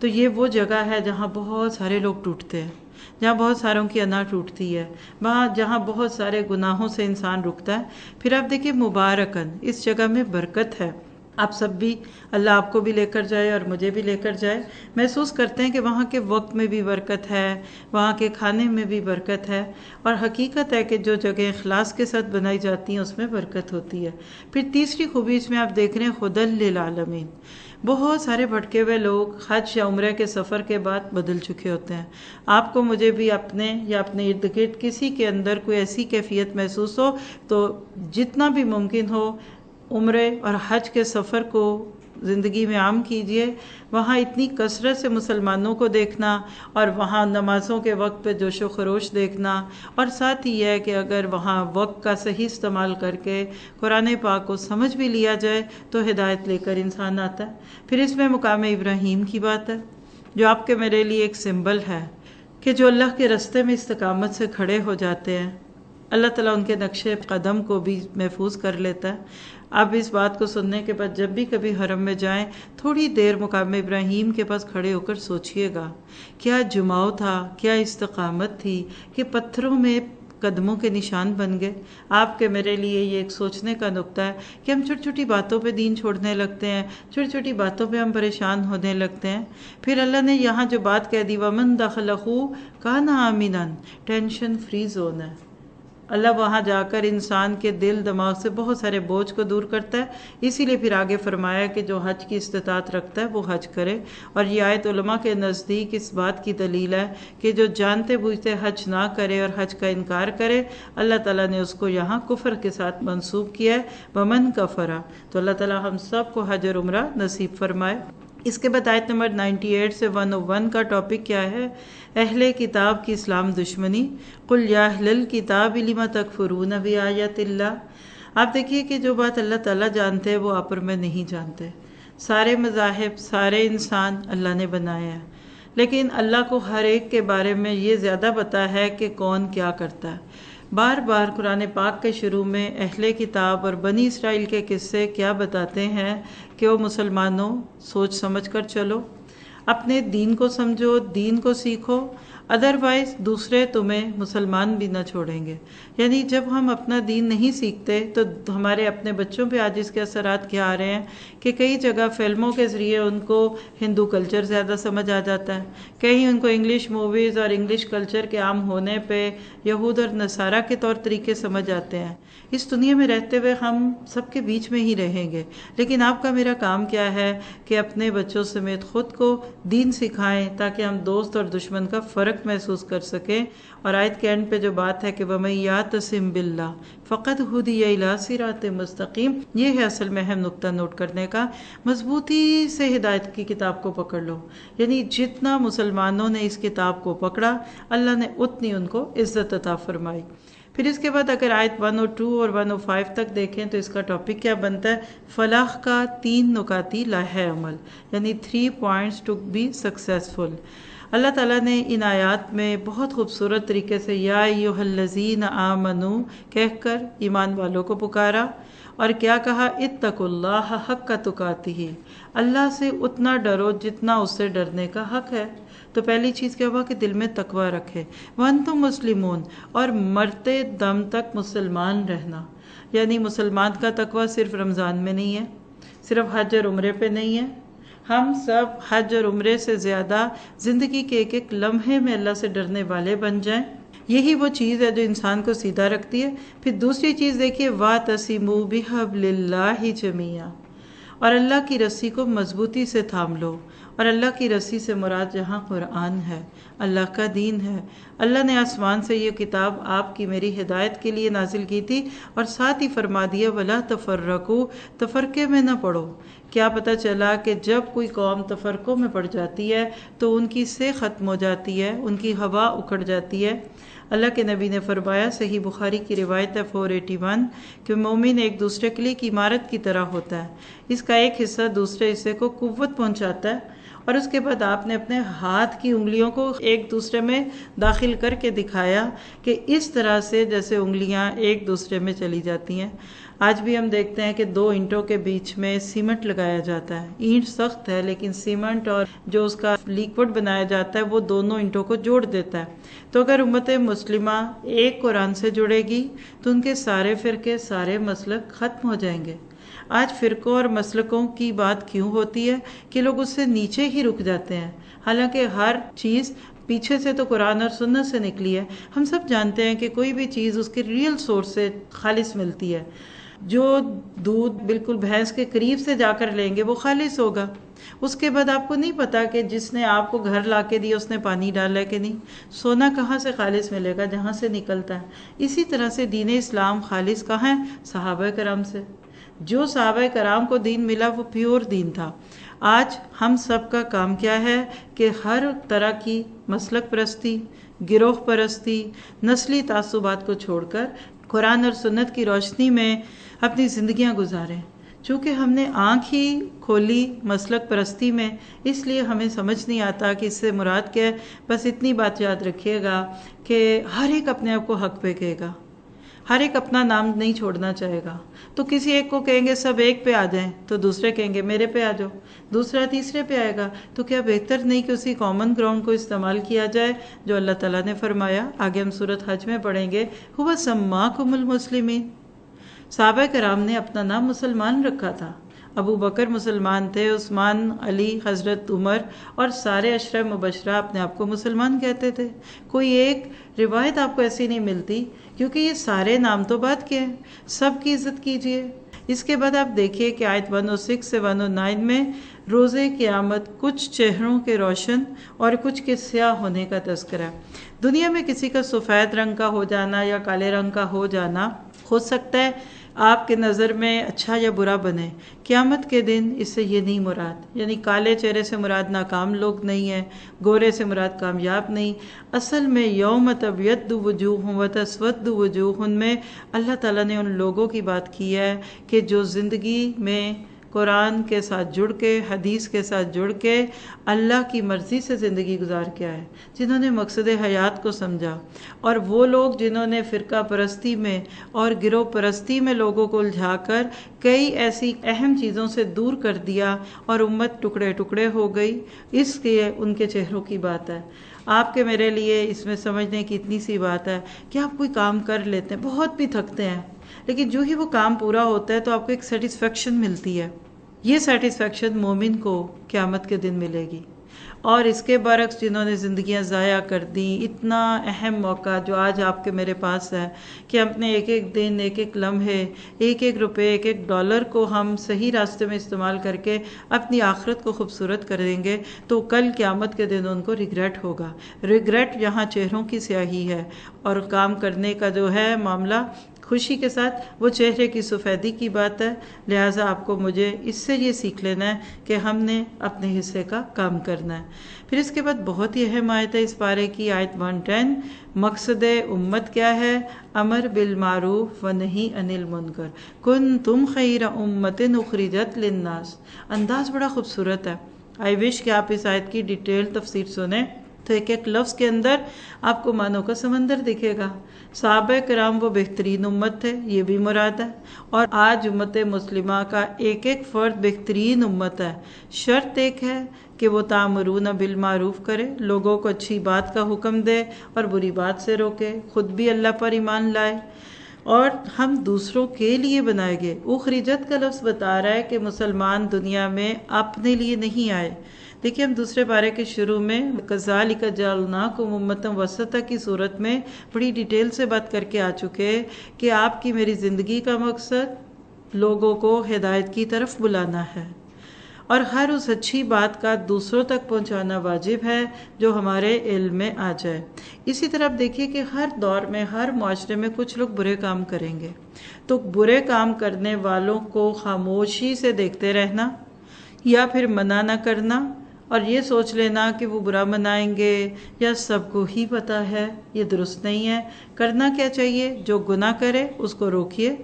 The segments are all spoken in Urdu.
تو یہ وہ جگہ ہے جہاں بہت سارے لوگ ٹوٹتے ہیں، جہاں بہت ساروں کی انا ٹوٹتی ہے، وہاں جہاں بہت سارے گناہوں سے انسان رکتا ہے۔ پھر آپ دیکھیں مبارکن، اس جگہ میں برکت ہے۔ آپ سب بھی، اللہ آپ کو بھی لے کر جائے اور مجھے بھی لے کر جائے، محسوس کرتے ہیں کہ وہاں کے وقت میں بھی برکت ہے، وہاں کے کھانے میں بھی برکت ہے، اور حقیقت ہے کہ جو جگہ اخلاص کے ساتھ بنائی جاتی ہیں اس میں برکت ہوتی ہے۔ پھر تیسری خوبی اس میں آپ دیکھ رہے ہیں ہدی للعالمین۔ بہت سارے بھٹکے ہوئے لوگ حج یا عمرے کے سفر کے بعد بدل چکے ہوتے ہیں۔ آپ کو مجھے بھی اپنے یا اپنے ارد گرد کسی کے اندر کوئی ایسی کیفیت محسوس ہو تو جتنا بھی ممکن ہو عمرے اور حج کے سفر کو زندگی میں عام کیجئے۔ وہاں اتنی کثرت سے مسلمانوں کو دیکھنا، اور وہاں نمازوں کے وقت پہ جوش و خروش دیکھنا، اور ساتھ ہی ہے کہ اگر وہاں وقت کا صحیح استعمال کر کے قرآن پاک کو سمجھ بھی لیا جائے تو ہدایت لے کر انسان آتا ہے۔ پھر اس میں مقام ابراہیم کی بات ہے، جو آپ کے میرے لیے ایک سمبل ہے کہ جو اللہ کے رستے میں استقامت سے کھڑے ہو جاتے ہیں، اللہ تعالیٰ ان کے نقش قدم کو بھی محفوظ کر لیتا ہے۔ اب اس بات کو سننے کے بعد جب بھی کبھی حرم میں جائیں، تھوڑی دیر مقام ابراہیم کے پاس کھڑے ہو کر سوچئے گا، کیا جماؤ تھا، کیا استقامت تھی کہ پتھروں میں قدموں کے نشان بن گئے۔ آپ کے میرے لیے یہ ایک سوچنے کا نقطہ ہے کہ ہم چھوٹی چھوٹی باتوں پہ دین چھوڑنے لگتے ہیں، چھوٹی چھوٹی باتوں پہ ہم پریشان ہونے لگتے ہیں۔ پھر اللہ نے یہاں جو بات کہہ دی وَمَن دَخَلَهُ كَانَ آمِنًا، ٹینشن فری زون ہے۔ اللہ وہاں جا کر انسان کے دل دماغ سے بہت سارے بوجھ کو دور کرتا ہے۔ اسی لیے پھر آگے فرمایا کہ جو حج کی استطاعت رکھتا ہے وہ حج کرے، اور یہ آیت علماء کے نزدیک اس بات کی دلیل ہے کہ جو جانتے بوجھتے حج نہ کرے اور حج کا انکار کرے، اللہ تعالیٰ نے اس کو یہاں کفر کے ساتھ منسوب کیا ہے، وَمَن كَفَرَ۔ تو اللہ تعالیٰ ہم سب کو حج اور عمرہ نصیب فرمائے۔ اس کے بعد آیت نمبر 98 سے 101 کا ٹاپک کیا ہے؟ اہل کتاب کی اسلام دشمنی۔ قُلْ يَا أَهْلَ الْكِتَابِ لِمَ تَكْفُرُونَ بِآيَاتِ اللَّهِ۔ آپ دیکھیے کہ جو بات اللہ تعالیٰ جانتے ہیں وہ آپ اور میں نہیں جانتے۔ سارے مذاہب، سارے انسان اللہ نے بنایا ہے، لیکن اللہ کو ہر ایک کے بارے میں یہ زیادہ پتہ ہے کہ کون کیا کرتا ہے۔ بار بار قرآن پاک کے شروع میں اہل کتاب اور بنی اسرائیل کے قصے کیا بتاتے ہیں کہ وہ مسلمانوں سوچ سمجھ کر چلو، اپنے دین کو سمجھو، دین کو سیکھو، ادروائز دوسرے تمہیں مسلمان بھی نہ چھوڑیں گے۔ یعنی جب ہم اپنا دین نہیں سیکھتے تو ہمارے اپنے بچوں پہ آج اس کے اثرات کیا آ رہے ہیں کہ کئی جگہ فلموں کے ذریعے ان کو ہندو کلچر زیادہ سمجھ آ جاتا ہے، کہیں ان کو انگلش موویز اور انگلش کلچر کے عام ہونے پہ یہود اور نصارہ کے طور طریقے سمجھ آتے ہیں۔ اس دنیا میں رہتے ہوئے ہم سب کے بیچ میں ہی رہیں گے، لیکن آپ کا میرا کام کیا ہے کہ اپنے بچوں سمیت خود کو دین سکھائیں تاکہ ہم دوست اور دشمن کا فرق محسوس کر سکیں۔ اور آیت کے اینڈ پہ جو بات ہے کہ وَمَن يَعْتَصِم بِاللَّهِ فَقَدْ هُدِيَ إِلَىٰ صِرَاطٍ مُسْتَقِيمٍ۔ یہ ہے اصل میں اہم نقطہ نوٹ کرنے کا۔ مضبوطی سے ہدایت کی کتاب کو پکڑ لو، یعنی جتنا مسلمانوں نے اس کتاب کو پکڑا اللہ نے اتنی ان کو عزت عطا فرمائی۔ پھر اس کے بعد اگر آیت 102 اور 105 تک دیکھیں تو اس کا ٹاپک کیا بنتا ہے؟ فلاح کا 3 نکاتی لاہے عمل، یعنی 3 points to be successful۔ اللہ تعالیٰ نے ان آیات میں بہت خوبصورت طریقے سے یا ایھا الذین آمنو کہہ کر ایمان والوں کو پکارا، اور کیا کہا؟ اتقوا اللہ حق تقاتہ، اللہ سے اتنا ڈرو جتنا اس سے ڈرنے کا حق ہے۔ تو پہلی چیز کیا ہوا کہ دل میں تقوی رکھے، وانتم مسلمون، اور مرتے دم تک مسلمان رہنا۔ یعنی مسلمان کا تقوی صرف رمضان میں نہیں ہے، صرف حج اور عمرے پہ نہیں ہے، ہم سب حج اور عمرے سے زیادہ زندگی کے ایک ایک لمحے میں اللہ سے ڈرنے والے بن جائیں۔ یہی وہ چیز ہے جو انسان کو سیدھا رکھتی ہے۔ پھر دوسری چیز دیکھیے وَاعْتَصِمُوا بِحَبْلِ اللَّهِ جَمِيعًا، اور اللہ کی رسی کو مضبوطی سے تھام لو۔ اور اللہ کی رسی سے مراد جہاں قرآن ہے، اللہ کا دین ہے۔ اللہ نے آسمان سے یہ کتاب آپ کی میری ہدایت کے لیے نازل کی تھی، اور ساتھ ہی فرما دیا وَلَا تَفَرَّقُوا، تفرقے میں نہ پڑو۔ کیا پتہ چلا کہ جب کوئی قوم تفرقوں میں پڑ جاتی ہے تو ان کی سے ختم ہو جاتی ہے، ان کی ہوا اکھڑ جاتی ہے۔ اللہ کے نبی نے فرمایا، صحیح بخاری کی روایت ہے 481، کہ مومن ایک دوسرے کے لیے ایک عمارت کی طرح ہوتا ہے، اس کا ایک حصہ دوسرے حصے کو قوت پہنچاتا ہے۔ اور اس کے بعد آپ نے اپنے ہاتھ کی انگلیوں کو ایک دوسرے میں داخل کر کے دکھایا کہ اس طرح سے جیسے انگلیاں ایک دوسرے میں چلی جاتی ہیں۔ آج بھی ہم دیکھتے ہیں کہ دو اینٹوں کے بیچ میں سیمنٹ لگایا جاتا ہے. اینٹ سخت ہے لیکن سیمنٹ اور جو اس کا لیکوڈ بنایا جاتا ہے وہ دونوں اینٹوں کو جوڑ دیتا ہے. تو اگر امت مسلمہ ایک قرآن سے جڑے گی تو ان کے سارے فرقے، سارے مسلک ختم ہو جائیں گے. آج فرقوں اور مسلکوں کی بات کیوں ہوتی ہے کہ لوگ اس سے نیچے ہی رک جاتے ہیں، حالانکہ ہر چیز پیچھے سے تو قرآن اور سنت سے نکلی ہے. ہم سب جانتے ہیں کہ کوئی بھی چیز اس کے ریئل سورس سے خالص ملتی ہے. جو دودھ بالکل بھینس کے قریب سے جا کر لیں گے وہ خالص ہوگا. اس کے بعد آپ کو نہیں پتا کہ جس نے آپ کو گھر لا کے دیا اس نے پانی ڈالا ہے کہ نہیں. سونا کہاں سے خالص ملے گا؟ جہاں سے نکلتا ہے. اسی طرح سے دین اسلام خالص کہاں ہے؟ صحابہ کرام سے. جو صحابہ کرام کو دین ملا وہ پیور دین تھا. آج ہم سب کا کام کیا ہے کہ ہر طرح کی مسلک پرستی، گروہ پرستی، نسلی تعصبات کو چھوڑ کر قرآن اور سنت کی روشنی میں اپنی زندگیاں گزاریں. چونکہ ہم نے آنکھ ہی کھولی مسلک پرستی میں، اس لیے ہمیں سمجھ نہیں آتا کہ اس سے مراد کیا ہے. بس اتنی بات یاد رکھیے گا کہ ہر ایک اپنے آپ کو حق پہ کہے گا، ہر ایک اپنا نام نہیں چھوڑنا چاہے گا. تو کسی ایک کو کہیں گے سب ایک پہ آ جائیں تو دوسرے کہیں گے میرے پہ آ جاؤ، دوسرا تیسرے پہ آئے گا. تو کیا بہتر نہیں کہ اسی کامن گراؤنڈ کو استعمال کیا جائے جو اللہ تعالیٰ نے فرمایا؟ آگے ہم سورۃ حج میں پڑھیں گے هو سماکم المسلمین. صحابہ کرام نے اپنا نام مسلمان رکھا تھا. ابو بکر مسلمان تھے، عثمان، علی، حضرت عمر اور سارے عشرہ مبشرہ اپنے آپ کو مسلمان کہتے تھے. کوئی ایک روایت آپ کو ایسی نہیں ملتی، کیونکہ یہ سارے نام تو بات کے ہیں. سب کی عزت کیجیے. اس کے بعد آپ دیکھیے کہ آیت 106 سے 109 میں روز قیامت کچھ چہروں کے روشن اور کچھ کے سیاہ ہونے کا تذکرہ ہے. دنیا میں کسی کا سفید رنگ کا ہو جانا یا کالے رنگ کا ہو جانا ہو سکتا ہے آپ کے نظر میں اچھا یا برا بنے. قیامت کے دن اس سے یہ نہیں مراد، یعنی کالے چہرے سے مراد ناکام لوگ نہیں ہیں، گورے سے مراد کامیاب نہیں. اصل میں یوم تبیض وجوہ و تسود وجوہ میں اللہ تعالیٰ نے ان لوگوں کی بات کی ہے کہ جو زندگی میں قرآن کے ساتھ جڑ کے، حدیث کے ساتھ جڑ کے اللہ کی مرضی سے زندگی گزار کے آئے، جنہوں نے مقصد حیات کو سمجھا. اور وہ لوگ جنہوں نے فرقہ پرستی میں اور گروہ پرستی میں لوگوں کو الجھا کر کئی ایسی اہم چیزوں سے دور کر دیا اور امت ٹکڑے ٹکڑے ہو گئی. اس لیے ان کے چہروں کی بات ہے. آپ کے میرے لیے اس میں سمجھنے کی اتنی سی بات ہے کہ آپ کوئی کام کر لیتے ہیں، بہت بھی تھکتے ہیں، لیکن جو ہی وہ کام پورا ہوتا ہے تو آپ کو ایک سیٹسفیکشن ملتی ہے. یہ سیٹسفیکشن مومن کو قیامت کے دن ملے گی. اور اس کے برعکس جنہوں نے زندگیاں ضائع کر دیں، اتنا اہم موقع جو آج آپ کے میرے پاس ہے کہ اپنے ایک ایک دن، ایک ایک لمحے، ایک ایک روپے، ایک ایک ڈالر کو ہم صحیح راستے میں استعمال کر کے اپنی آخرت کو خوبصورت کریں گے تو کل قیامت کے دن ان کو ریگریٹ ہوگا. ریگریٹ یہاں چہروں کی سیاہی ہے، اور کام کرنے کا جو ہے معاملہ خوشی کے ساتھ وہ چہرے کی سفیدی کی بات ہے. لہٰذا آپ کو مجھے اس سے یہ سیکھ لینا ہے کہ ہم نے اپنے حصے کا کام کرنا ہے. پھر اس کے بعد بہت ہی اہم آیت ہے اس پارے کی، آیت 110. مقصد امت کیا ہے؟ امر بالمعروف و نہی عن المنکر، کنتم خیر امت اخرجت للناس. انداز بڑا خوبصورت ہے. آئی وش کہ آپ اس آیت کی ڈیٹیل تفسیر سنیں تو ایک ایک لفظ کے اندر آپ کو معنوں کا سمندر دکھے گا. صحابہ کرام وہ بہترین امت تھے، یہ بھی مراد ہے. اور آج امت مسلمہ کا ایک ایک فرد بہترین امت ہے. شرط ایک ہے کہ وہ تامرون بالمعروف کرے، لوگوں کو اچھی بات کا حکم دے اور بری بات سے روکے، خود بھی اللہ پر ایمان لائے اور ہم دوسروں کے لیے بنائے گئے. اخرجت کا لفظ بتا رہا ہے کہ مسلمان دنیا میں اپنے لیے نہیں آئے. دیکھیے ہم دوسرے پارے کے شروع میں کذالک جعلناکم امۃ وسطا کی صورت میں بڑی ڈیٹیل سے بات کر کے آ چکے کہ آپ کی میری زندگی کا مقصد لوگوں کو ہدایت کی طرف بلانا ہے اور ہر اس اچھی بات کا دوسروں تک پہنچانا واجب ہے جو ہمارے علم میں آ جائے. اسی طرح آپ دیکھیے کہ ہر دور میں، ہر معاشرے میں کچھ لوگ برے کام کریں گے، تو برے کام کرنے والوں کو خاموشی سے دیکھتے رہنا یا پھر منع نہ کرنا اور یہ سوچ لینا کہ وہ برا منائیں گے یا سب کو ہی پتہ ہے، یہ درست نہیں ہے. کرنا کیا چاہیے؟ جو گناہ کرے اس کو روکیے.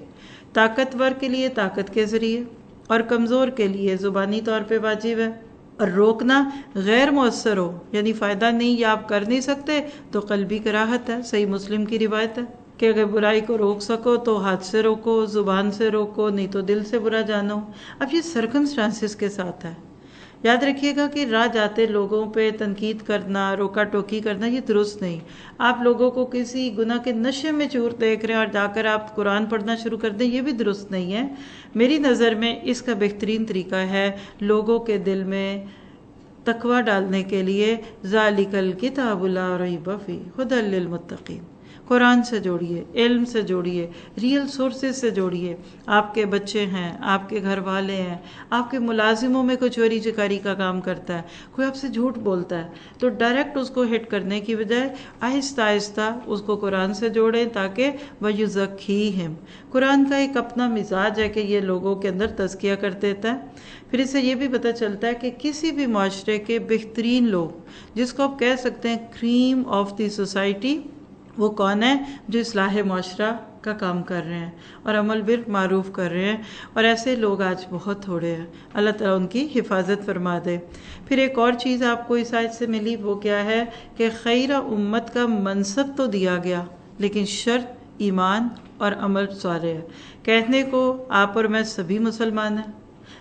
طاقتور کے لیے طاقت کے ذریعے اور کمزور کے لیے زبانی طور پہ واجب ہے. اور روکنا غیر مؤثر ہو، یعنی فائدہ نہیں یا آپ کر نہیں سکتے تو قلبی کراہت ہے. صحیح مسلم کی روایت ہے. کہ اگر برائی کو روک سکو تو ہاتھ سے روکو، زبان سے روکو، نہیں تو دل سے برا جانو۔ اب یہ سرکمسٹانسز کے ساتھ ہے۔ یاد رکھیے گا کہ راہ جاتے لوگوں پہ تنقید کرنا، روکا ٹوکی کرنا، یہ درست نہیں۔ آپ لوگوں کو کسی گناہ کے نشے میں چور دیکھ رہے ہیں اور جا کر آپ قرآن پڑھنا شروع کر دیں، یہ بھی درست نہیں ہے۔ میری نظر میں اس کا بہترین طریقہ ہے لوگوں کے دل میں تقوی ڈالنے کے لیے ذالک الکتاب لا ریب فیہ ھدی للمتقین۔ قرآن سے جوڑیے، علم سے جوڑیے، ریئل سورسز سے جوڑیے۔ آپ کے بچے ہیں، آپ کے گھر والے ہیں، آپ کے ملازموں میں کوئی چوری چکاری کا کام کرتا ہے، کوئی آپ سے جھوٹ بولتا ہے، تو ڈائریکٹ اس کو ہٹ کرنے کی بجائے آہستہ آہستہ اس کو قرآن سے جوڑیں تاکہ وَيُزَكِّيهِمْ۔ قرآن کا ایک اپنا مزاج ہے کہ یہ لوگوں کے اندر تزکیہ کر دیتا ہے۔ پھر اس سے یہ بھی پتہ چلتا ہے کہ کسی بھی معاشرے کے بہترین لوگ، جس کو آپ کہہ سکتے ہیں کریم آف دی سوسائٹی، وہ کون ہے؟ جو اصلاح معاشرہ کا کام کر رہے ہیں اور امر بالمعروف کر رہے ہیں، اور ایسے لوگ آج بہت تھوڑے ہیں۔ اللہ تعالیٰ ان کی حفاظت فرما دے۔ پھر ایک اور چیز آپ کو اس آیت سے ملی، وہ کیا ہے کہ خیر امت کا منصب تو دیا گیا، لیکن شرط ایمان اور عمل صالح ہے۔ کہنے کو آپ اور میں سبھی مسلمان ہیں،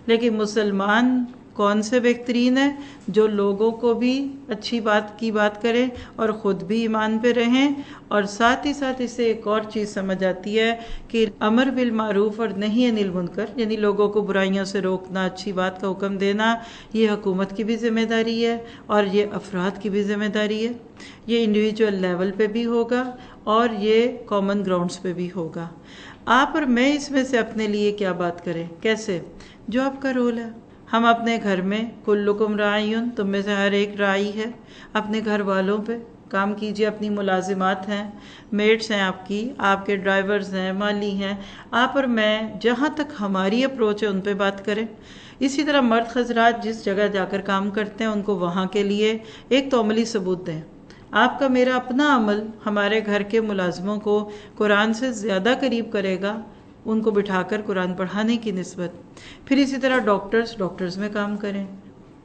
لیکن مسلمان کون سے بہترین ہے؟ جو لوگوں کو بھی اچھی بات کی بات کریں اور خود بھی ایمان پہ رہیں، اور ساتھ ہی ساتھ اس سے ایک اور چیز سمجھ آتی ہے کہ امر بالمعروف اور نہی عن المنکر، یعنی لوگوں کو برائیوں سے روکنا، اچھی بات کا حکم دینا، یہ حکومت کی بھی ذمہ داری ہے اور یہ افراد کی بھی ذمہ داری ہے۔ یہ انڈیویجول لیول پہ بھی ہوگا اور یہ کامن گراؤنڈز پہ بھی ہوگا۔ آپ اور میں اس میں سے اپنے لیے کیا بات کریں؟ کیسے؟ جو آپ کا رول ہے۔ ہم اپنے گھر میں کلکم راعین، تم میں سے ہر ایک راعی ہے، اپنے گھر والوں پہ کام کیجیے۔ اپنی ملازمات ہیں، میٹس ہیں آپ کی، آپ کے ڈرائیورز ہیں، مالی ہیں، آپ اور میں جہاں تک ہماری اپروچ ہے ان پہ بات کریں۔ اسی طرح مرد حضرات جس جگہ جا کر کام کرتے ہیں ان کو وہاں کے لیے ایک تو عملی ثبوت دیں۔ آپ کا میرا اپنا عمل ہمارے گھر کے ملازموں کو قرآن سے زیادہ قریب کرے گا، ان کو بٹھا کر قرآن پڑھانے کی نسبت۔ پھر اسی طرح ڈاکٹرز میں کام کریں،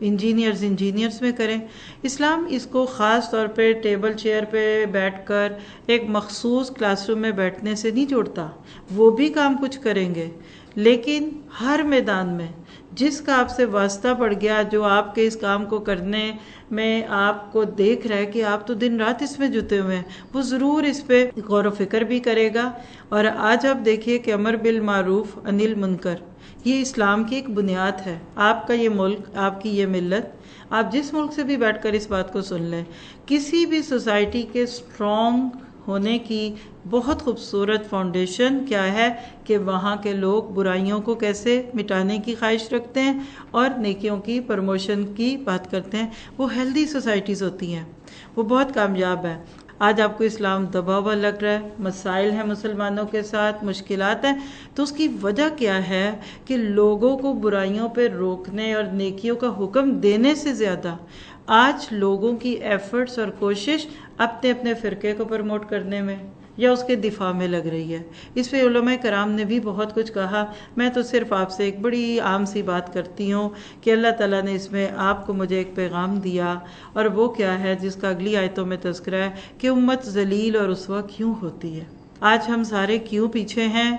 انجینئرز میں کریں۔ اسلام اس کو خاص طور پہ ٹیبل چیئر پہ بیٹھ کر ایک مخصوص کلاس روم میں بیٹھنے سے نہیں جوڑتا۔ وہ بھی کام کچھ کریں گے، لیکن ہر میدان میں جس کا آپ سے واسطہ پڑ گیا، جو آپ کے اس کام کو کرنے میں آپ کو دیکھ رہا ہے کہ آپ تو دن رات اس میں جتے ہوئے ہیں، وہ ضرور اس پہ غور و فکر بھی کرے گا۔ اور آج آپ دیکھیے کہ امر بالمعروف عن المنکر یہ اسلام کی ایک بنیاد ہے۔ آپ کا یہ ملک، آپ کی یہ ملت، آپ جس ملک سے بھی بیٹھ کر اس بات کو سن لیں، کسی بھی سوسائٹی کے اسٹرانگ ہونے کی بہت خوبصورت فاؤنڈیشن کیا ہے کہ وہاں کے لوگ برائیوں کو کیسے مٹانے کی خواہش رکھتے ہیں اور نیکیوں کی پروموشن کی بات کرتے ہیں۔ وہ ہیلدی سوسائٹیز ہوتی ہیں، وہ بہت کامیاب ہے۔ آج آپ کو اسلام دبا ہوا لگ رہا ہے، مسائل ہیں مسلمانوں کے ساتھ، مشکلات ہیں، تو اس کی وجہ کیا ہے کہ لوگوں کو برائیوں پہ روکنے اور نیکیوں کا حکم دینے سے زیادہ آج لوگوں کی ایفرٹس اور کوشش اپنے اپنے فرقے کو پروموٹ کرنے میں یا اس کے دفاع میں لگ رہی ہے۔ اس پہ علماء کرام نے بھی بہت کچھ کہا۔ میں تو صرف آپ سے ایک بڑی عام سی بات کرتی ہوں کہ اللہ تعالیٰ نے اس میں آپ کو مجھے ایک پیغام دیا، اور وہ کیا ہے جس کا اگلی آیتوں میں تذکرہ ہے کہ امت ذلیل اور رسوا کیوں ہوتی ہے۔ آج ہم سارے کیوں پیچھے ہیں،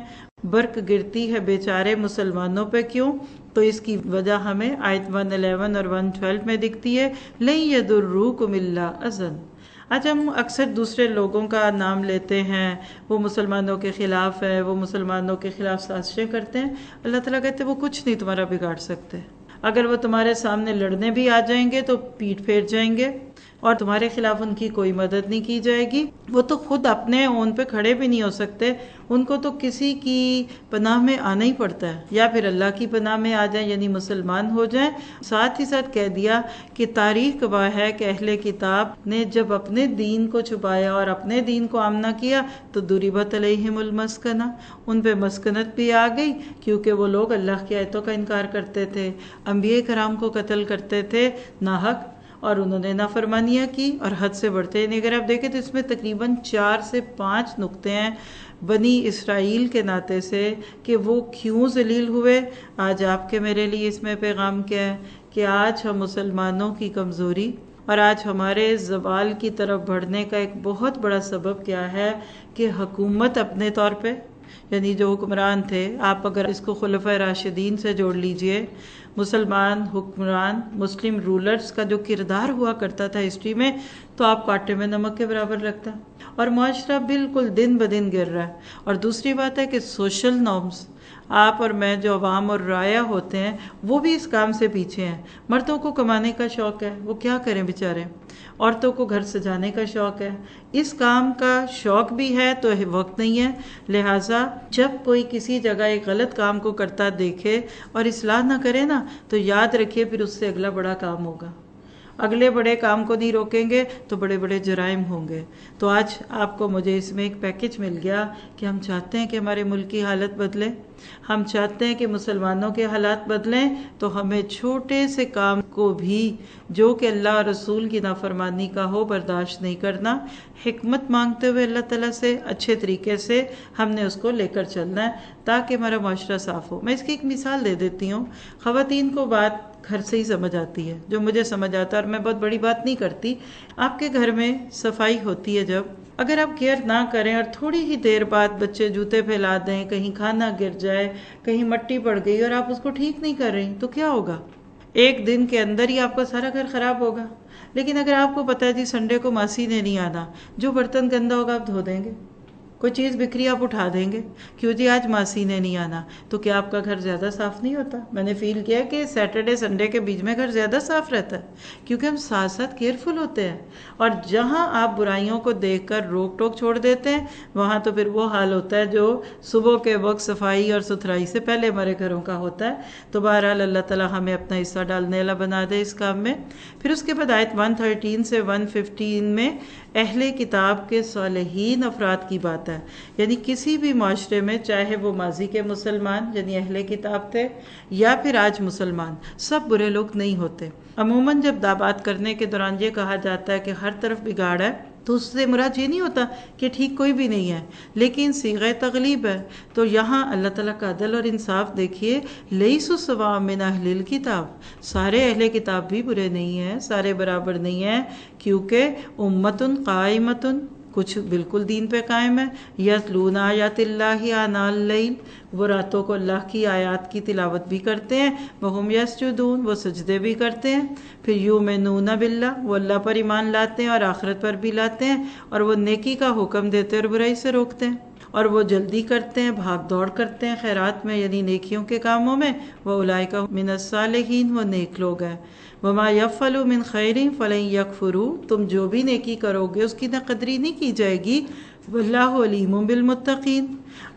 برق گرتی ہے بیچارے مسلمانوں پہ کیوں؟ تو اس کی وجہ ہمیں آیت 111 اور 112 میں دکھتی ہے، لَن يَضُرُّوكُمْ إِلَّا أَذًى۔ آج ہم اکثر دوسرے لوگوں کا نام لیتے ہیں، وہ مسلمانوں کے خلاف ہے، وہ مسلمانوں کے خلاف سازشیں کرتے ہیں۔ اللہ تعالیٰ کہتے ہیں وہ کچھ نہیں تمہارا بگاڑ سکتے۔ اگر وہ تمہارے سامنے لڑنے بھی آ جائیں گے تو پیٹ پھیر جائیں گے، اور تمہارے خلاف ان کی کوئی مدد نہیں کی جائے گی۔ وہ تو خود اپنے اون پہ کھڑے بھی نہیں ہو سکتے، ان کو تو کسی کی پناہ میں آنا ہی پڑتا ہے، یا پھر اللہ کی پناہ میں آ جائیں یعنی مسلمان ہو جائیں۔ ساتھ ہی ساتھ کہہ دیا کہ تاریخ گواہ ہے کہ اہل کتاب نے جب اپنے دین کو چھپایا اور اپنے دین کو آمنا کیا تو ضربت علیہم المسکنہ، ان پہ مسکنت بھی آ گئی، کیونکہ وہ لوگ اللہ کی آیتوں کا انکار کرتے تھے، انبیاء کرام کو قتل کرتے تھے ناحق، اور انہوں نے نافرمانیاں کی اور حد سے بڑھتے ہیں۔ اگر آپ دیکھیں تو اس میں تقریباً 4 سے 5 نقطے ہیں بنی اسرائیل کے ناطے سے کہ وہ کیوں ذلیل ہوئے۔ آج آپ کے میرے لیے اس میں پیغام کیا ہے کہ آج ہم مسلمانوں کی کمزوری اور آج ہمارے زوال کی طرف بڑھنے کا ایک بہت بڑا سبب کیا ہے کہ حکومت اپنے طور پہ، یعنی جو حکمران تھے، آپ اگر اس کو خلفۂ راشدین سے جوڑ لیجئے، مسلمان حکمران، مسلم رولرز کا جو کردار ہوا کرتا تھا ہسٹری میں، تو آپ کو آٹے میں نمک کے برابر لگتا، اور معاشرہ بالکل دن بدن گر رہا ہے۔ اور دوسری بات ہے کہ سوشل نارمز، آپ اور میں جو عوام اور رعایا ہوتے ہیں، وہ بھی اس کام سے پیچھے ہیں۔ مردوں کو کمانے کا شوق ہے، وہ کیا کریں بیچارے، عورتوں کو گھر سجانے کا شوق ہے، اس کام کا شوق بھی ہے تو وقت نہیں ہے۔ لہٰذا جب کوئی کسی جگہ ایک غلط کام کو کرتا دیکھے اور اصلاح نہ کرے نا، تو یاد رکھیے پھر اس سے اگلا بڑا کام ہوگا، اگلے بڑے کام کو نہیں روکیں گے تو بڑے بڑے جرائم ہوں گے۔ تو آج آپ کو مجھے اس میں ایک پیکج مل گیا کہ ہم چاہتے ہیں کہ ہمارے ملک کی حالت بدلے، ہم چاہتے ہیں کہ مسلمانوں کے حالات بدلیں، تو ہمیں چھوٹے سے کام کو بھی جو کہ اللہ اور رسول کی نافرمانی کا ہو برداشت نہیں کرنا، حکمت مانگتے ہوئے اللہ تعالیٰ سے اچھے طریقے سے ہم نے اس کو لے کر چلنا ہے تاکہ ہمارا معاشرہ صاف ہو۔ میں اس کی ایک مثال دے دیتی ہوں۔ خواتین کو بات گھر سے ہی سمجھ آتی ہے، جو مجھے سمجھ آتا ہے، اور میں بہت بڑی بات نہیں کرتی۔ آپ کے گھر میں صفائی ہوتی ہے، جب اگر آپ کیئر نہ کریں اور تھوڑی ہی دیر بعد بچے جوتے پھیلا دیں، کہیں کھانا گر جائے، کہیں مٹی پڑ گئی اور آپ اس کو ٹھیک نہیں کر رہی، تو کیا ہوگا؟ ایک دن کے اندر ہی آپ کا سارا گھر خراب ہوگا۔ لیکن اگر آپ کو پتہ ہے جی سنڈے کو ماسی نے نہیں آنا، جو برتن گندا ہوگا آپ دھو دیں گے، کوئی چیز بکھری آپ اٹھا دیں گے، کیوں جی آج ماسی نے نہیں آنا، تو کیا آپ کا گھر زیادہ صاف نہیں ہوتا؟ میں نے فیل کیا کہ سیٹرڈے سنڈے کے بیچ میں گھر زیادہ صاف رہتا ہے، کیونکہ ہم ساتھ ساتھ کیئرفل ہوتے ہیں۔ اور جہاں آپ برائیوں کو دیکھ کر روک ٹوک چھوڑ دیتے ہیں، وہاں تو پھر وہ حال ہوتا ہے جو صبح کے وقت صفائی اور ستھرائی سے پہلے ہمارے گھروں کا ہوتا ہے۔ تو بہرحال اللہ تعالیٰ ہمیں اپنا حصہ ڈالنے والا بنا دے اس کام میں۔ پھر اس کے بعد آیت 113 سے 115 میں اہل کتاب کے صالحین افراد کی بات ہے، یعنی کسی بھی معاشرے میں، چاہے وہ ماضی کے مسلمان یعنی اہل کتاب تھے یا پھر آج مسلمان، سب برے لوگ نہیں ہوتے۔ عموماً جب بات کرنے کے دوران یہ کہا جاتا ہے کہ ہر طرف بگاڑ ہے، تو اس سے مراد یہ نہیں ہوتا کہ ٹھیک کوئی بھی نہیں ہے، لیکن صیغہ تغلیب ہے۔ تو یہاں اللہ تعالیٰ کا عدل اور انصاف دیکھیے، لیسوا سواء من اہل الکتاب، سارے اہل کتاب بھی برے نہیں ہیں، سارے برابر نہیں ہیں، کیونکہ امتن قائمتن، کچھ بالکل دین پہ قائم ہے، یتلون آیات اللہ آناء اللیل، وہ راتوں کو اللہ کی آیات کی تلاوت بھی کرتے ہیں، وہم یسجدون، وہ سجدے بھی کرتے ہیں، پھر یؤمنون باللہ، وہ اللہ پر ایمان لاتے ہیں اور آخرت پر بھی لاتے ہیں، اور وہ نیکی کا حکم دیتے اور برائی سے روکتے ہیں، اور وہ جلدی کرتے ہیں، بھاگ دوڑ کرتے ہیں خیرات میں یعنی نیکیوں کے کاموں میں، وَأُولَئِکَ مِنَ الصَّالِحِینَ، وہ نیک لوگ ہیں۔ وَمَا يَفْعَلُوا مِنْ خَيْرٍ فَلَن يَكْفُرُوا، تم جو بھی نیکی کرو گے اس کی نہ قدری نہیں کی جائے گی، وَاللَّهُ عَلِيمٌ بِالْمُتَّقِينَ۔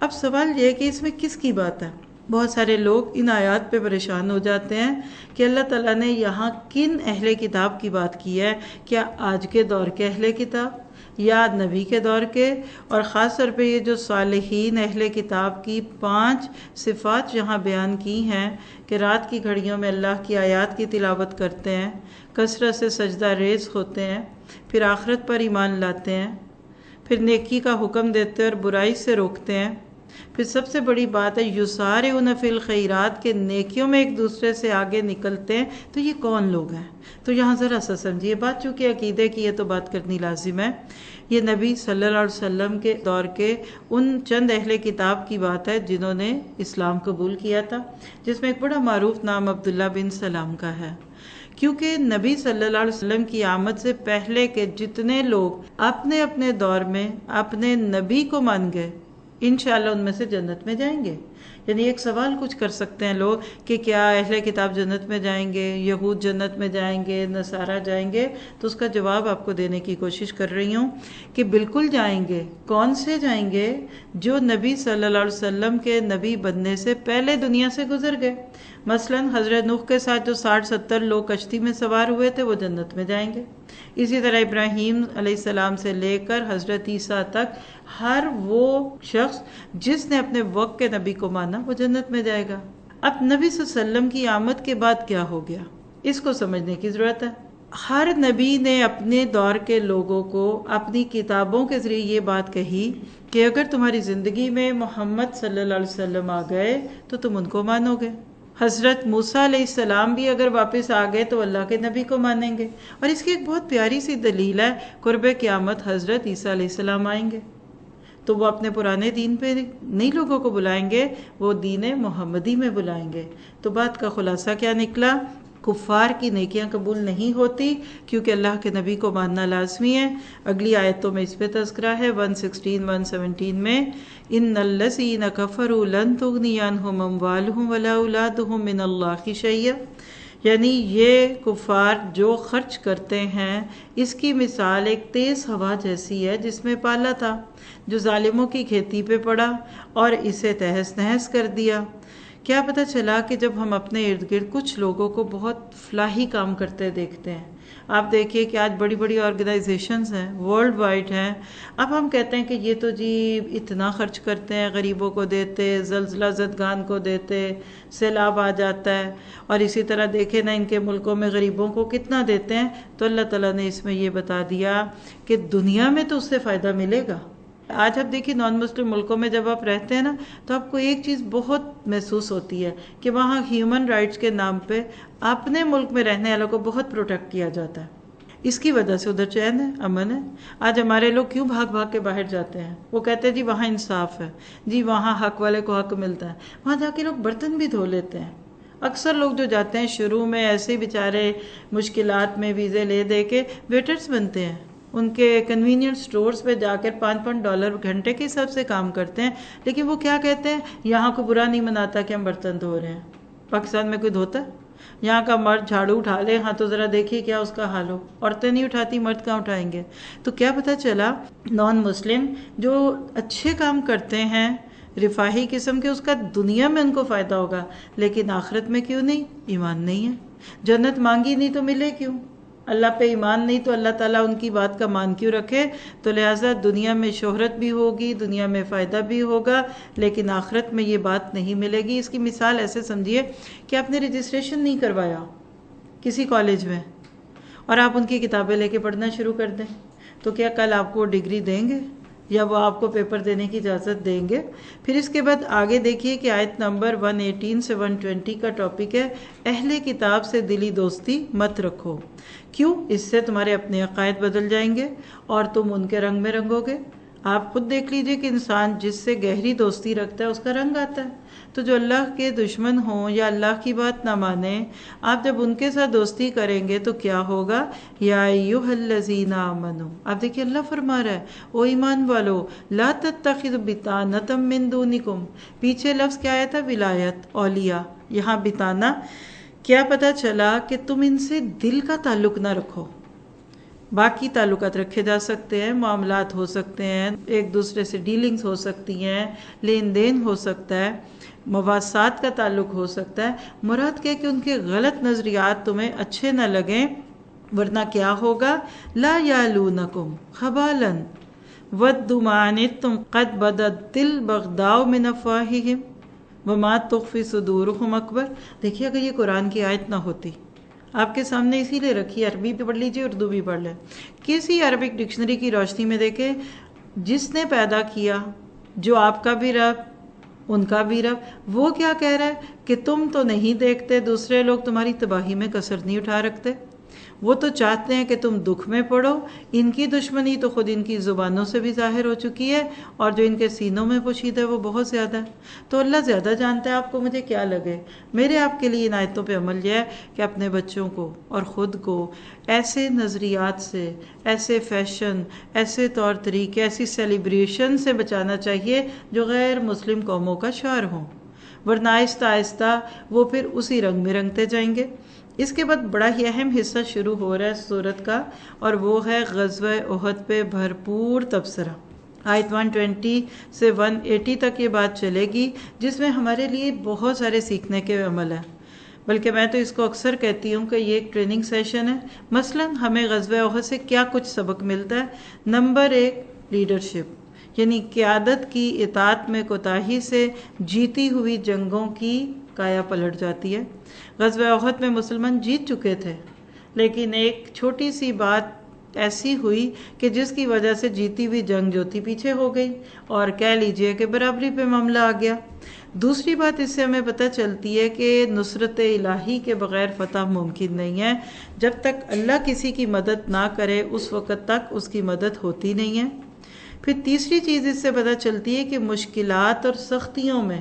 اب سوال یہ ہے کہ اس میں کس کی بات ہے؟ بہت سارے لوگ ان آیات پہ پریشان ہو جاتے ہیں کہ اللہ تعالیٰ نے یہاں کن اہل کتاب کی بات کی ہے، کیا آج کے دور کے اہل کتاب یا نبی کے دور کے؟ اور خاص طور پہ یہ جو صالحین اہل کتاب کی 5 صفات یہاں بیان کی ہیں کہ رات کی گھڑیوں میں اللہ کی آیات کی تلاوت کرتے ہیں، کثرت سے سجدہ ریز ہوتے ہیں، پھر آخرت پر ایمان لاتے ہیں، پھر نیکی کا حکم دیتے ہیں اور برائی سے روکتے ہیں، پھر سب سے بڑی بات ہے یسارعون فی الخیرات، کے نیکیوں میں ایک دوسرے سے آگے نکلتے ہیں۔ تو یہ کون لوگ ہیں؟ تو یہاں ذرا سا سمجھیے بات، چونکہ عقیدے کی ہے تو بات کرنی لازم ہے۔ یہ نبی صلی اللہ علیہ وسلم کے دور کے ان چند اہل کتاب کی بات ہے جنہوں نے اسلام قبول کیا تھا، جس میں ایک بڑا معروف نام عبداللہ بن سلام کا ہے، کیونکہ نبی صلی اللہ علیہ وسلم کی آمد سے پہلے کے جتنے لوگ اپنے اپنے دور میں اپنے نبی کو مان گئے، انشاءاللہ ان میں سے جنت میں جائیں گے۔ یعنی ایک سوال کچھ کر سکتے ہیں لوگ کہ کیا اہل کتاب جنت میں جائیں گے، یہود جنت میں جائیں گے، نصارہ جائیں گے؟ تو اس کا جواب آپ کو دینے کی کوشش کر رہی ہوں کہ بالکل جائیں گے۔ کون سے جائیں گے؟ جو نبی صلی اللہ علیہ وسلم کے نبی بننے سے پہلے دنیا سے گزر گئے۔ مثلا حضرت نوح کے ساتھ جو 60-70 لوگ کشتی میں سوار ہوئے تھے وہ جنت میں جائیں گے۔ اسی طرح ابراہیم علیہ السلام سے لے کر حضرت عیسیٰ تک ہر وہ شخص جس نے اپنے وقت کے نبی کو مانا وہ جنت میں جائے گا۔ اب نبی صلی اللہ علیہ وسلم کی آمد کے بعد کیا ہو گیا، اس کو سمجھنے کی ضرورت ہے۔ ہر نبی نے اپنے دور کے لوگوں کو اپنی کتابوں کے ذریعے یہ بات کہی کہ اگر تمہاری زندگی میں محمد صلی اللہ علیہ وسلم آ گئے تو تم ان کو مانو گے۔ حضرت موسیٰ علیہ السلام بھی اگر واپس آ گئے تو اللہ کے نبی کو مانیں گے. اور اس کی ایک بہت پیاری سی دلیل ہے، قرب قیامت حضرت عیسیٰ علیہ السلام آئیں گے تو وہ اپنے پرانے دین پہ نئی لوگوں کو بلائیں گے، وہ دین محمدی میں بلائیں گے. تو بات کا خلاصہ کیا نکلا؟ کفار کی نیکیاں قبول نہیں ہوتی کیونکہ اللہ کے نبی کو ماننا لازمی ہے. اگلی آیتوں میں اس پہ تذکرہ ہے 116 117 میں، ان الذین کفروا لن تغنی عنہم اموالہم ولا اولادہم من اللہ شیئا، یعنی یہ کفار جو خرچ کرتے ہیں اس کی مثال ایک تیز ہوا جیسی ہے جس میں پالا تھا جو ظالموں کی کھیتی پہ پڑا اور اسے تہس نہس کر دیا. کیا پتہ چلا کہ جب ہم اپنے ارد گرد کچھ لوگوں کو بہت فلاحی کام کرتے دیکھتے ہیں، آپ دیکھیے کہ آج بڑی بڑی آرگنائزیشنز ہیں، ورلڈ وائڈ ہیں، اب ہم کہتے ہیں کہ یہ تو جی اتنا خرچ کرتے ہیں، غریبوں کو دیتے، زلزلہ زدگان کو دیتے، سیلاب آ جاتا ہے، اور اسی طرح دیکھیں نا ان کے ملکوں میں غریبوں کو کتنا دیتے ہیں. تو اللہ تعالیٰ نے اس میں یہ بتا دیا کہ دنیا میں تو اس سے فائدہ ملے گا. آج آپ دیکھیے نان مسلم ملکوں میں جب آپ رہتے ہیں نا تو آپ کو ایک چیز بہت محسوس ہوتی ہے کہ وہاں ہیومن رائٹس کے نام پہ اپنے ملک میں رہنے والوں کو بہت پروٹیکٹ کیا جاتا ہے. اس کی وجہ سے ادھر چین ہے، امن ہے. آج ہمارے لوگ کیوں بھاگ بھاگ کے باہر جاتے ہیں؟ وہ کہتے ہیں جی وہاں انصاف ہے، جی وہاں حق والے کو حق ملتا ہے. وہاں جا کے لوگ برتن بھی دھو لیتے ہیں. اکثر لوگ جو جاتے ہیں شروع میں ایسے ہی بیچارے مشکلات میں ویزے لے دے کے ویٹرز بنتے ہیں، ان کے کنوینئنٹ سٹورز پہ جا کر $5 گھنٹے کے حساب سے کام کرتے ہیں. لیکن وہ کیا کہتے ہیں؟ یہاں کو برا نہیں مناتا کہ ہم برتن دھو رہے ہیں. پاکستان میں کوئی دھوتا ہے؟ یہاں کا مرد جھاڑو اٹھا لے ہاں تو ذرا دیکھیے کیا اس کا حال ہو. عورتیں نہیں اٹھاتی، مرد کہاں اٹھائیں گے؟ تو کیا پتہ چلا نان مسلم جو اچھے کام کرتے ہیں رفاہی قسم کے، اس کا دنیا میں ان کو فائدہ ہوگا، لیکن آخرت میں کیوں نہیں؟ ایمان نہیں ہے. جنت مانگی نہیں تو ملے کیوں؟ اللہ پہ ایمان نہیں تو اللہ تعالیٰ ان کی بات کا مان کیوں رکھے؟ تو لہٰذا دنیا میں شہرت بھی ہوگی، دنیا میں فائدہ بھی ہوگا، لیکن آخرت میں یہ بات نہیں ملے گی. اس کی مثال ایسے سمجھیے کہ آپ نے رجسٹریشن نہیں کروایا کسی کالج میں اور آپ ان کی کتابیں لے کے پڑھنا شروع کر دیں تو کیا کل آپ کو ڈگری دیں گے یا وہ آپ کو پیپر دینے کی اجازت دیں گے؟ پھر اس کے بعد آگے دیکھیے کہ آیت نمبر 118 سے 120 کا ٹاپک ہے اہل کتاب سے دلی دوستی مت رکھو. کیوں؟ اس سے تمہارے اپنے عقائد بدل جائیں گے اور تم ان کے رنگ میں رنگو گے. آپ خود دیکھ لیجئے کہ انسان جس سے گہری دوستی رکھتا ہے اس کا رنگ آتا ہے. تو جو اللہ کے دشمن ہوں یا اللہ کی بات نہ مانیں، آپ جب ان کے ساتھ دوستی کریں گے تو کیا ہوگا؟ یا ایھا الذین آمنوا، آپ دیکھیے اللہ فرما رہا ہے او ایمان والو، لا تتخذوا بطانۃ من دونکم. پیچھے لفظ کیا آیا تھا؟ ولایت، اولیاء. یہاں بطانہ. کیا پتہ چلا کہ تم ان سے دل کا تعلق نہ رکھو. باقی تعلقات رکھے جا سکتے ہیں، معاملات ہو سکتے ہیں، ایک دوسرے سے ڈیلنگز ہو سکتی ہیں، لین دین ہو سکتا ہے، مواسات کا تعلق ہو سکتا ہے. مراد کیا کہ ان کے غلط نظریات تمہیں اچھے نہ لگیں، ورنہ کیا ہوگا؟ لا یالونکم خبالا ودوا ما عنتم قد بدت البغضاء من افواہہم وما تخفی صدورہم اکبر. دیکھیے اگر یہ قرآن کی آیت نہ ہوتی، آپ کے سامنے اسی لیے رکھی، عربی بھی پڑھ لیجیے اردو بھی پڑھ لیں، کسی عربک ڈکشنری کی روشنی میں دیکھیں جس نے پیدا کیا، جو آپ کا بھی رب ان کا بھی رب، وہ کیا کہہ رہا ہے کہ تم تو نہیں دیکھتے دوسرے لوگ تمہاری تباہی میں کسر نہیں اٹھا رکھتے، وہ تو چاہتے ہیں کہ تم دکھ میں پڑو. ان کی دشمنی تو خود ان کی زبانوں سے بھی ظاہر ہو چکی ہے اور جو ان کے سینوں میں پوشیدہ ہے وہ بہت زیادہ ہے. تو اللہ زیادہ جانتا ہے آپ کو مجھے کیا لگے. میرے آپ کے لیے ان آیتوں پہ عمل یہ ہے کہ اپنے بچوں کو اور خود کو ایسے نظریات سے، ایسے فیشن، ایسے طور طریقے، ایسی سیلیبریشن سے بچانا چاہیے جو غیر مسلم قوموں کا شعار ہوں، ورنہ آہستہ آہستہ وہ پھر اسی رنگ میں رنگتے جائیں گے. اس کے بعد بڑا ہی اہم حصہ شروع ہو رہا ہے سورت کا، اور وہ ہے غزوہ احد پہ بھرپور تبصرہ. آیت 120 سے 180 تک یہ بات چلے گی جس میں ہمارے لیے بہت سارے سیکھنے کے عمل ہیں. بلکہ میں تو اس کو اکثر کہتی ہوں کہ یہ ایک ٹریننگ سیشن ہے. مثلا ہمیں غزوہ احد سے کیا کچھ سبق ملتا ہے؟ نمبر 1، لیڈرشپ، یعنی قیادت کی اطاعت میں کوتاہی سے جیتی ہوئی جنگوں کی کایا پلٹ جاتی ہے. غزوہ احد میں مسلمان جیت چکے تھے، لیکن ایک چھوٹی سی بات ایسی ہوئی کہ جس کی وجہ سے جیتی ہوئی جنگ جو تھی پیچھے ہو گئی، اور کہہ لیجئے کہ برابری پہ معاملہ آ گیا. دوسری بات اس سے ہمیں پتہ چلتی ہے کہ نصرت الہی کے بغیر فتح ممکن نہیں ہے. جب تک اللہ کسی کی مدد نہ کرے اس وقت تک اس کی مدد ہوتی نہیں ہے. پھر تیسری چیز اس سے پتہ چلتی ہے کہ مشکلات اور سختیوں میں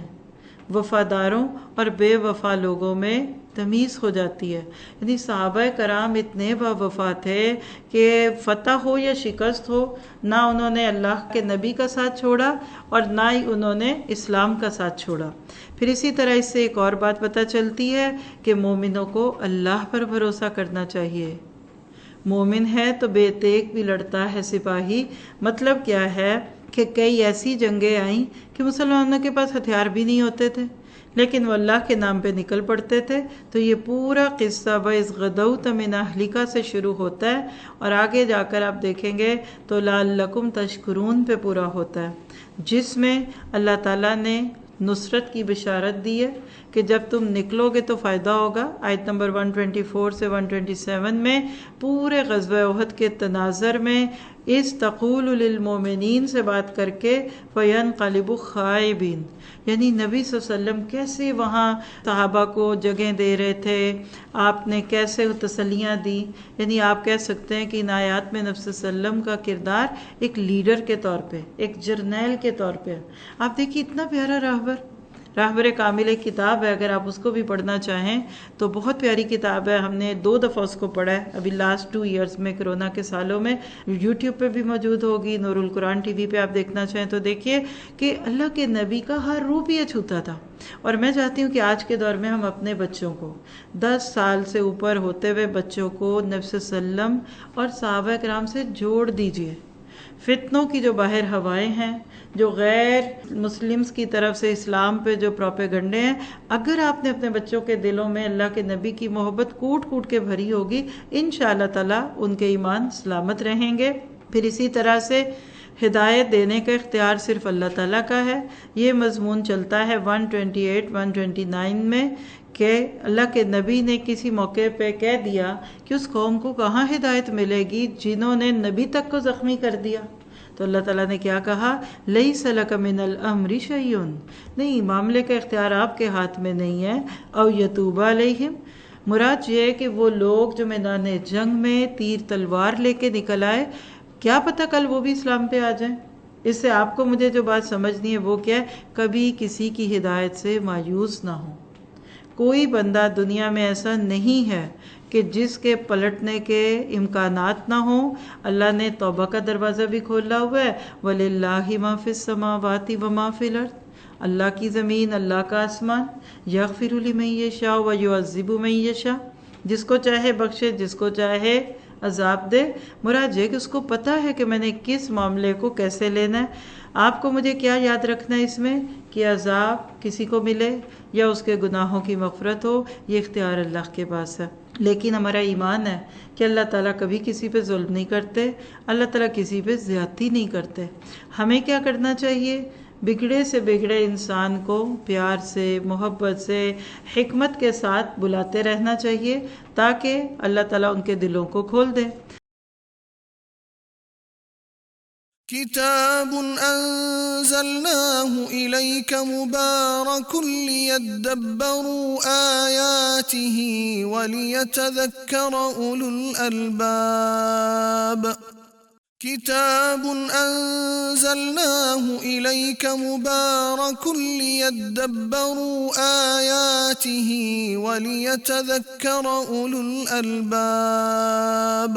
وفاداروں اور بے وفا لوگوں میں تمیز ہو جاتی ہے. یعنی صحابہ کرام اتنے با وفا تھے کہ فتح ہو یا شکست ہو، نہ انہوں نے اللہ کے نبی کا ساتھ چھوڑا اور نہ ہی انہوں نے اسلام کا ساتھ چھوڑا. پھر اسی طرح اس سے ایک اور بات پتہ چلتی ہے کہ مومنوں کو اللہ پر بھروسہ کرنا چاہیے. مومن ہے تو بے تیغ بھی لڑتا ہے سپاہی. مطلب کیا ہے کہ کئی ایسی جنگیں آئیں کہ مسلمانوں کے پاس ہتھیار بھی نہیں ہوتے تھے لیکن وہ اللہ کے نام پہ نکل پڑتے تھے. تو یہ پورا قصہ وَإِذْ غَدَوْتَ مِنْ أَهْلِكَ سے شروع ہوتا ہے اور آگے جا کر آپ دیکھیں گے تو لَعَلَّكُمْ تَشْكُرُونَ پہ پورا ہوتا ہے، جس میں اللہ تعالیٰ نے نصرت کی بشارت دی ہے کہ جب تم نکلو گے تو فائدہ ہوگا. آیت نمبر 124 سے 127 میں پورے غزوہ احد کے تناظر میں اس تقول للمومنین سے بات کر کے فَيَنْقَلِبُ خَائِبِينَ، یعنی نبی صلی اللہ علیہ وسلم کیسے وہاں صحابہ کو جگہیں دے رہے تھے، آپ نے کیسے تسلیاں دی. یعنی آپ کہہ سکتے ہیں کہ ان آیات میں نبی صلی اللہ علیہ وسلم کا کردار ایک لیڈر کے طور پہ، ایک جرنیل کے طور پہ. آپ دیکھیے اتنا پیارا راہبر کامل ایک کتاب ہے، اگر آپ اس کو بھی پڑھنا چاہیں تو بہت پیاری کتاب ہے. ہم نے 2 دفعہ اس کو پڑھا ہے ابھی لاسٹ 2 ایئرز میں، کرونا کے سالوں میں. یوٹیوب پہ بھی موجود ہوگی، نور القرآن ٹی وی پہ آپ دیکھنا چاہیں تو دیکھیے کہ اللہ کے نبی کا ہر روح یہ چھوتا تھا. اور میں چاہتی ہوں کہ آج کے دور میں ہم اپنے بچوں کو 10 سال سے اوپر ہوتے ہوئے بچوں کو نبی صلی اللہ علیہ وسلم اور صحابہ کرام سے جوڑ دیجئے. فتنوں کی جو باہر ہوائیں ہیں، جو غیر مسلمز کی طرف سے اسلام پہ جو پروپیگنڈے ہیں، اگر آپ نے اپنے بچوں کے دلوں میں اللہ کے نبی کی محبت کوٹ کوٹ کے بھری ہوگی، انشاءاللہ تعالیٰ ان کے ایمان سلامت رہیں گے. پھر اسی طرح سے ہدایت دینے کا اختیار صرف اللہ تعالیٰ کا ہے. یہ مضمون چلتا ہے 128 129 میں کہ اللہ کے نبی نے کسی موقع پہ کہہ دیا کہ اس قوم کو کہاں ہدایت ملے گی جنہوں نے نبی تک کو زخمی کر دیا. تو اللہ تعالیٰ نے کیا کہا؟ لَيْسَ لَكَ مِنَ الْأَمْرِ شَيْءٌ، نہیں، معاملے کا اختیار آپ کے ہاتھ میں نہیں ہے. اَوْ يَتُوبَ عَلَيْهِمْ، مراد یہ ہے کہ وہ لوگ جو میدان جنگ میں تیر تلوار لے کے نکل آئے، کیا پتہ کل وہ بھی اسلام پہ آ جائیں. اس سے آپ کو مجھے جو بات سمجھنی ہے وہ کیا ہے، کبھی کسی کی ہدایت سے مایوس نہ ہو. کوئی بندہ دنیا میں ایسا نہیں ہے کہ جس کے پلٹنے کے امکانات نہ ہوں. اللہ نے توبہ کا دروازہ بھی کھولا ہوا ہے، وَلِلَّهِ مَا فِي السَّمَاوَاتِ وَمَا فِي الْأَرْضِ، اللہ کی زمین، اللہ کا آسمان. يَغْفِرُ لِمَن يَشَاءُ وَيُعَذِّبُ مَن يَشَاءُ، جس کو چاہے بخشے، جس کو چاہے عذاب دے. مراد یہ کہ اس کو پتہ ہے کہ میں نے کس معاملے کو کیسے لینا ہے. آپ کو مجھے کیا یاد رکھنا ہے اس میں کہ عذاب کسی کو ملے یا اس کے گناہوں کی مغفرت ہو، یہ اختیار اللہ کے پاس ہے. لیکن ہمارا ایمان ہے کہ اللہ تعالیٰ کبھی کسی پہ ظلم نہیں کرتے، اللہ تعالیٰ کسی پہ زیادتی نہیں کرتے. ہمیں کیا کرنا چاہیے؟ بگڑے سے بگڑے انسان کو پیار سے، محبت سے، حکمت کے ساتھ بلاتے رہنا چاہیے تاکہ اللہ تعالیٰ ان کے دلوں کو کھول دے. كتاب أنزلناه إليك مبارك ليدبروا آياته وليتذكر أولو الألباب. كتاب أنزلناه إليك مبارك ليدبروا آياته وليتذكر أولو الألباب.